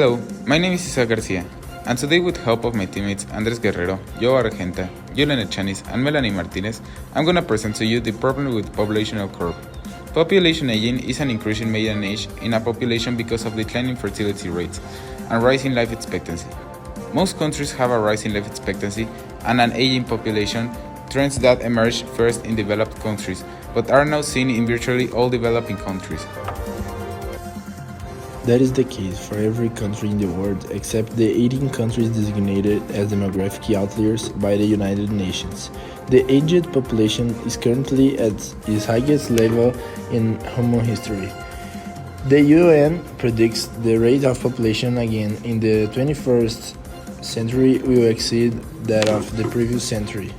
Hello, my name is Isa Garcia, and today with help of my teammates Andres Guerrero, Joe Argenta, Julian Echanis, and Melanie Martinez, I'm going to present to you the problem with populational curve. Population aging is an increase in median age in a population because of declining fertility rates and rising life expectancy. Most countries have a rising life expectancy and an aging population, trends that emerged first in developed countries, but are now seen in virtually all developing countries. That is the case for every country in the world except the 18 countries designated as demographic outliers by the United Nations. The aged population is currently at its highest level in human history. The UN predicts the rate of population again in the 21st century will exceed that of the previous century.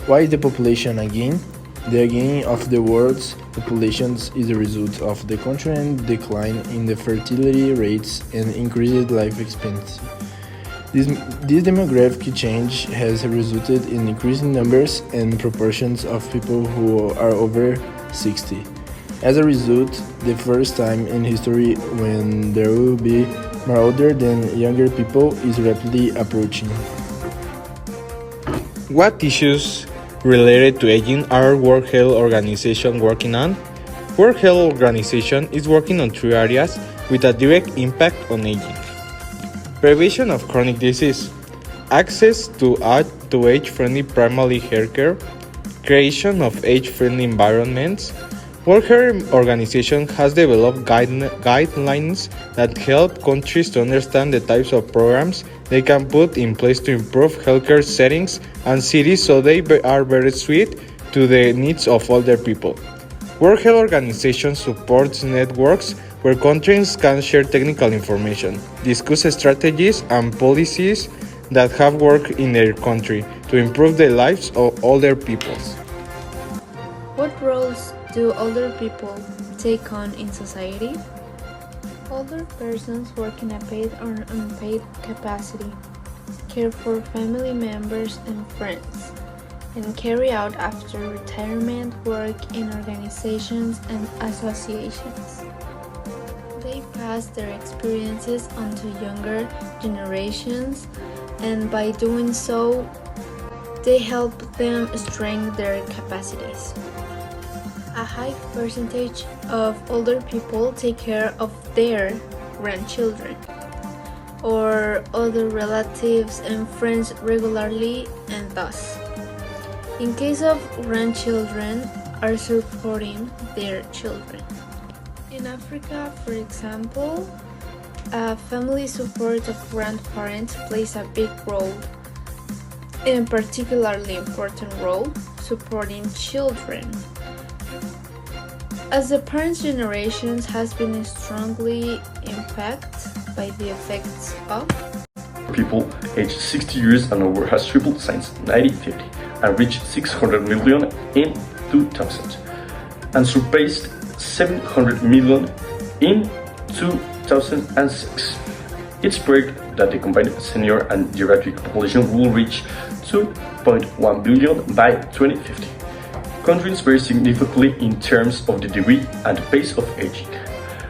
Why is the population again? The gain of the world's populations is a result of the constant decline in the fertility rates and increased life expectancy. This demographic change has resulted in increasing numbers and proportions of people who are over 60. As a result, the first time in history when there will be more older than younger people is rapidly approaching. What issues related to aging are World Health Organization working on? World Health Organization is working on 3 areas with a direct impact on aging. Prevention of chronic disease, access to age-friendly primary healthcare, creation of age-friendly environments. World Health Organization has developed guidelines that help countries to understand the types of programs they can put in place to improve healthcare settings and cities so they are better suited to the needs of older people. World Health Organization supports networks where countries can share technical information, discuss strategies and policies that have worked in their country to improve the lives of older people. What roles do older people take on in society? Older persons work in a paid or unpaid capacity, care for family members and friends, and carry out after retirement work in organizations and associations. They pass their experiences on to younger generations, and by doing so, they help them strengthen their capacities. A high percentage of older people take care of their grandchildren or other relatives and friends regularly, and thus, in case of grandchildren, are supporting their children. In Africa, for example, a family support of grandparents plays a big role, and particularly important role, supporting children. As the parents' generations has been strongly impacted by the effects of people aged 60 years and over has tripled since 1950 and reached 600 million in 2000 and surpassed 700 million in 2006. It's projected that the combined senior and geriatric population will reach 2.1 billion by 2050. Countries vary significantly in terms of the degree and pace of aging,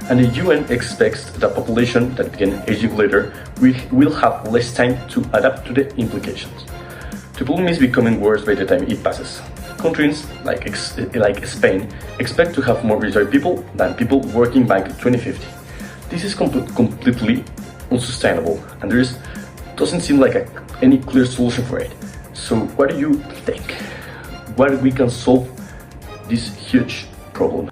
and the UN expects that population that begin aging later will have less time to adapt to the implications. The problem is becoming worse by the time it passes. Countries like Spain expect to have more retired people than people working by 2050. This is completely unsustainable, and doesn't seem like any clear solution for it. So what do you think? Why we can solve this huge problem?